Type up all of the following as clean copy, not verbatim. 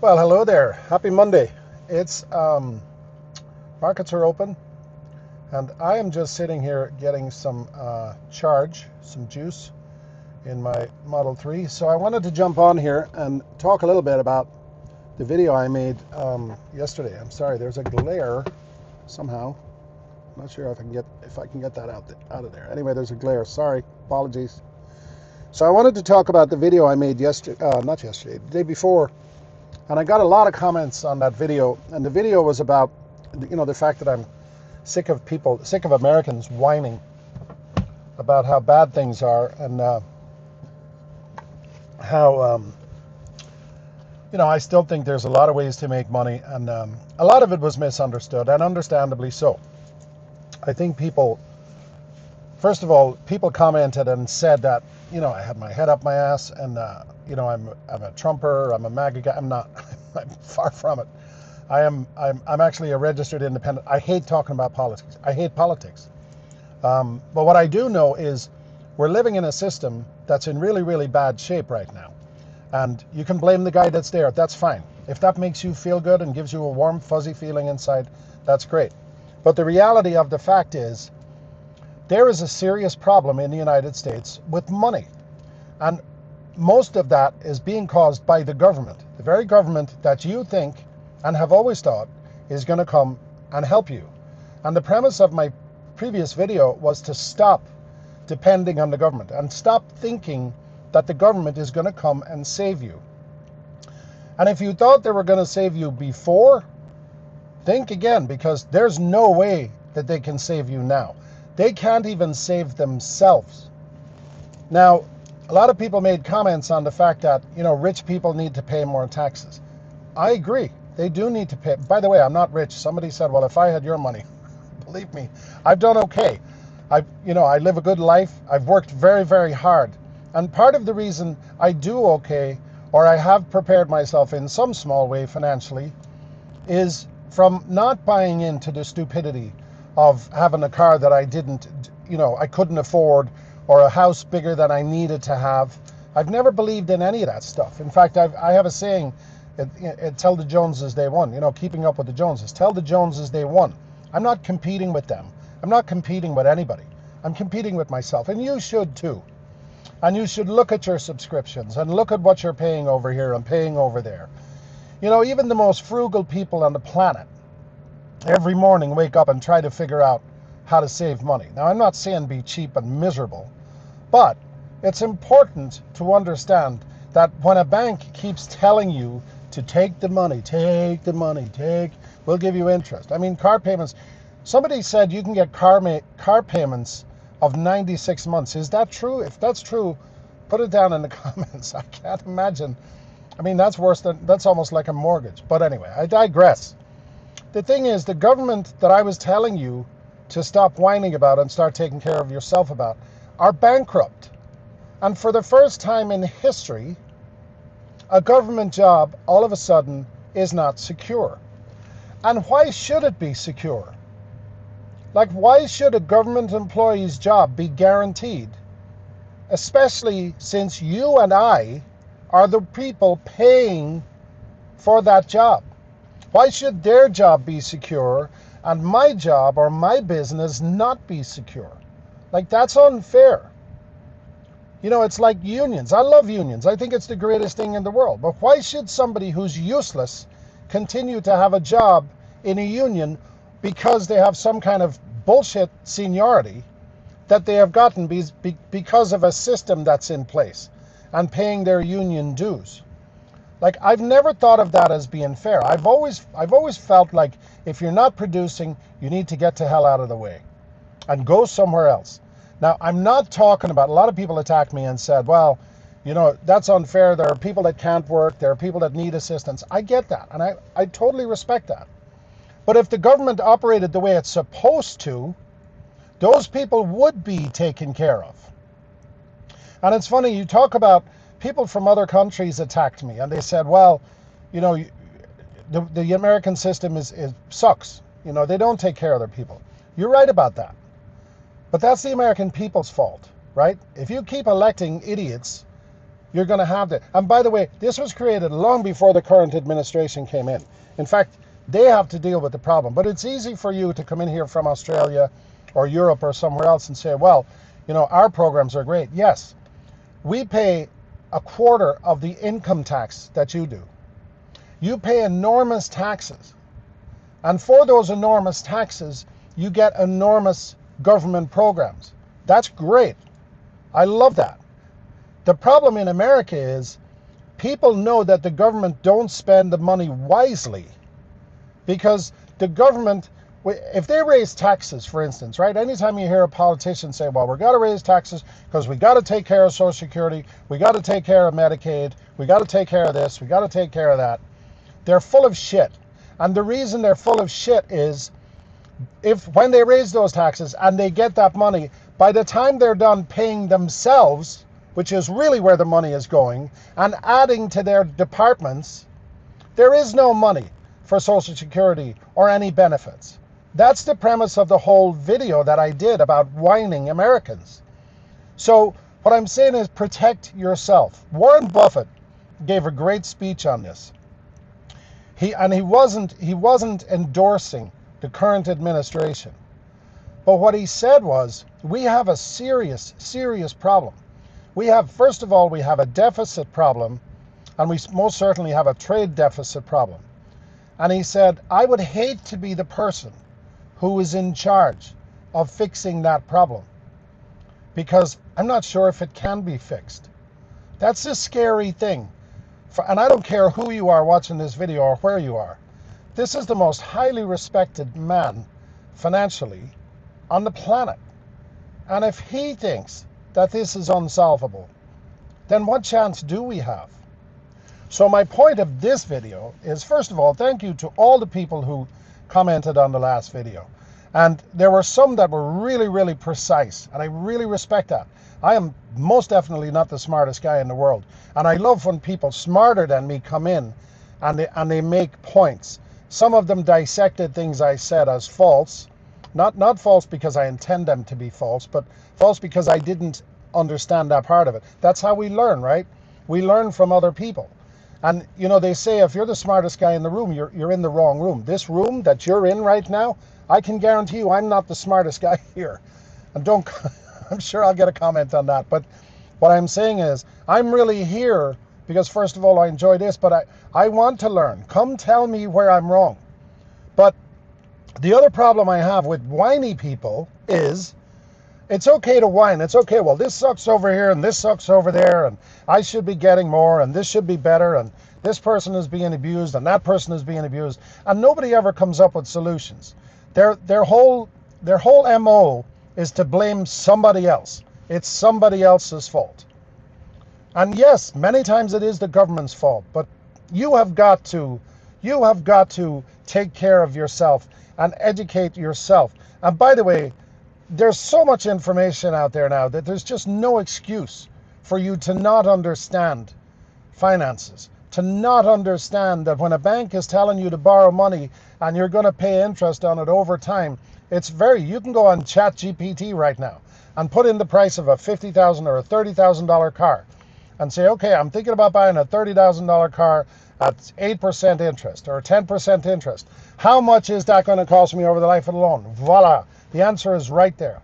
Well, hello there. Happy Monday. It's markets are open, and I am just sitting here getting some some juice in my Model 3. So I wanted to jump on here and talk a little bit about the video I made yesterday. I'm sorry, there's a glare somehow. I'm not sure if I can get that out of there. Anyway, there's a glare. Sorry, apologies. So I wanted to talk about the video I made not yesterday, the day before. And I got a lot of comments on that video, and the video was about, the fact that I'm sick of Americans whining about how bad things are, and how, I still think there's a lot of ways to make money, and a lot of it was misunderstood, and understandably so. I think first of all, people commented and said that, I had my head up my ass, and I'm a Trumper, I'm a MAGA guy. I'm not. I'm far from it. I'm actually a registered independent. I hate talking about politics. I hate politics. But what I do know is we're living in a system that's in really, really bad shape right now. And you can blame the guy that's there. That's fine. If that makes you feel good and gives you a warm, fuzzy feeling inside, that's great. But the reality of the fact is, there is a serious problem in the United States with money. And most of that is being caused by the government. The very government that you think and have always thought is going to come and help you. And the premise of my previous video was to stop depending on the government and stop thinking that the government is going to come and save you. And if you thought they were going to save you before, think again, because there's no way that they can save you now. They can't even save themselves. Now, a lot of people made comments on the fact that, rich people need to pay more taxes. I agree. They do need to pay. By the way, I'm not rich. Somebody said, well, if I had your money, believe me, I've done okay. I live a good life. I've worked very, very hard. And part of the reason I do okay, or I have prepared myself in some small way financially, is from not buying into the stupidity of having a car that I couldn't afford, or a house bigger than I needed to have. I've never believed in any of that stuff. In fact, I have a saying, tell the Joneses they won, keeping up with the Joneses. Tell the Joneses they won. I'm not competing with them. I'm not competing with anybody. I'm competing with myself, and you should too. And you should look at your subscriptions and look at what you're paying over here and paying over there. Even the most frugal people on the planet every morning wake up and try to figure out how to save money. Now, I'm not saying be cheap and miserable, but it's important to understand that when a bank keeps telling you to take the money, we'll give you interest. I mean, car payments, somebody said you can get car payments of 96 months. Is that true? If that's true, put it down in the comments. I can't imagine. I mean, that's almost like a mortgage. But anyway, I digress. The thing is, the government that I was telling you to stop whining about and start taking care of yourself about are bankrupt. And for the first time in history, a government job all of a sudden is not secure. And why should it be secure? Like, why should a government employee's job be guaranteed? Especially since you and I are the people paying for that job. Why should their job be secure and my job or my business not be secure? Like, that's unfair. It's like unions. I love unions. I think it's the greatest thing in the world. But why should somebody who's useless continue to have a job in a union because they have some kind of bullshit seniority that they have gotten because of a system that's in place and paying their union dues? Like, I've never thought of that as being fair. I've always felt like if you're not producing, you need to get the hell out of the way and go somewhere else. Now, I'm not talking about, a lot of people attacked me and said, well, that's unfair. There are people that can't work. There are people that need assistance. I get that, and I totally respect that. But if the government operated the way it's supposed to, those people would be taken care of. And it's funny, you talk about people from other countries attacked me, and they said, well, the American system sucks. They don't take care of their people. You're right about that. But that's the American people's fault, right? If you keep electing idiots you're going to have that. And by the way, this was created long before the current administration came in. In fact, they have to deal with the problem. But it's easy for you to come in here from Australia or Europe or somewhere else and say, well, you know, our programs are great. Yes, we pay a quarter of the income tax that you do. You pay enormous taxes. And for those enormous taxes, you get enormous government programs. That's great. I love that. The problem in America is people know that the government don't spend the money wisely, because the government, if they raise taxes, for instance, right? Anytime you hear a politician say, well, we've got to raise taxes because we got to take care of Social Security, we got to take care of Medicaid, we got to take care of this, we got to take care of that. They're full of shit. And the reason they're full of shit is when they raise those taxes and they get that money, by the time they're done paying themselves, which is really where the money is going, and adding to their departments, there is no money for Social Security or any benefits. That's the premise of the whole video that I did about whining Americans. So what I'm saying is protect yourself. Warren Buffett gave a great speech on this. He wasn't endorsing the current administration. But what he said was, we have a serious, serious problem. First of all, we have a deficit problem, and we most certainly have a trade deficit problem. And he said, I would hate to be the person who is in charge of fixing that problem, because I'm not sure if it can be fixed. That's a scary thing. And I don't care who you are watching this video or where you are. This is the most highly respected man financially on the planet. And if he thinks that this is unsolvable, then what chance do we have? So my point of this video is, first of all, thank you to all the people who commented on the last video. And there were some that were really, really precise, and I really respect that. I am most definitely not the smartest guy in the world. And I love when people smarter than me come in and they make points. Some of them dissected things I said as false. Not false because I intend them to be false, but false because I didn't understand that part of it. That's how we learn, right? We learn from other people. And, you know, they say if you're the smartest guy in the room, you're in the wrong room. This room that you're in right now, I can guarantee you I'm not the smartest guy here. And I'm sure I'll get a comment on that. But what I'm saying is, I'm really here because, first of all, I enjoy this, but I want to learn. Come tell me where I'm wrong. But the other problem I have with whiny people is, it's okay to whine. It's okay, well, this sucks over here and this sucks over there, and I should be getting more, and this should be better, and this person is being abused, and that person is being abused, and nobody ever comes up with solutions. Their whole MO is to blame somebody else. It's somebody else's fault. And yes, many times it is the government's fault, but you have got to take care of yourself and educate yourself. And by the way, there's so much information out there now that there's just no excuse for you to not understand finances, to not understand that when a bank is telling you to borrow money and you're going to pay interest on it over time, you can go on ChatGPT right now and put in the price of a $50,000 or a $30,000 car and say, okay, I'm thinking about buying a $30,000 car at 8% interest or 10% interest. How much is that going to cost me over the life of the loan? Voila. The answer is right there.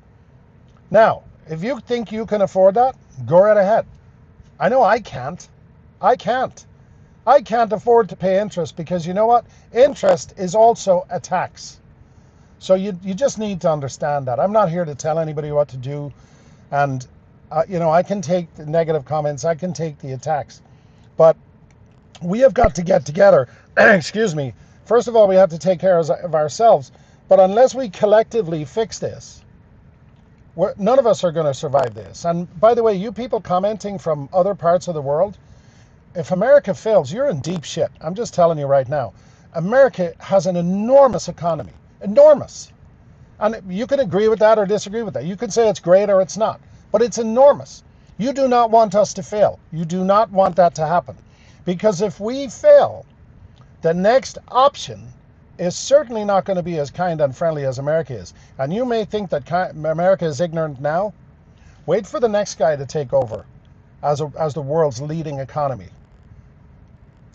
Now, if you think you can afford that, go right ahead. I know I can't. I can't afford to pay interest because, you know what? Interest is also a tax. So you just need to understand that. I'm not here to tell anybody what to do. And, you know, I can take the negative comments. I can take the attacks. But we have got to get together. Excuse me. First of all, we have to take care of ourselves. But unless we collectively fix this, none of us are going to survive this. And by the way, you people commenting from other parts of the world, if America fails, you're in deep shit. I'm just telling you right now. America has an enormous economy. Enormous. And you can agree with that or disagree with that. You can say it's great or it's not. But it's enormous. You do not want us to fail. You do not want that to happen. Because if we fail, the next option is certainly not going to be as kind and friendly as America is. And you may think that America is ignorant now. Wait for the next guy to take over. as the world's leading economy,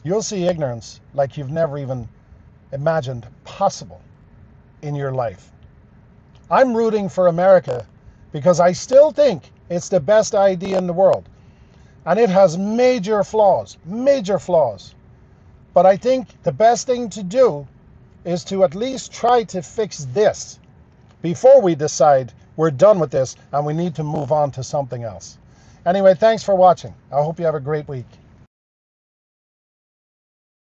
you'll see ignorance like you've never even imagined possible in your life. I'm rooting for America because I still think it's the best idea in the world. And it has major flaws, major flaws. But I think the best thing to do is to at least try to fix this before we decide we're done with this and we need to move on to something else. Anyway, thanks for watching. I hope you have a great week.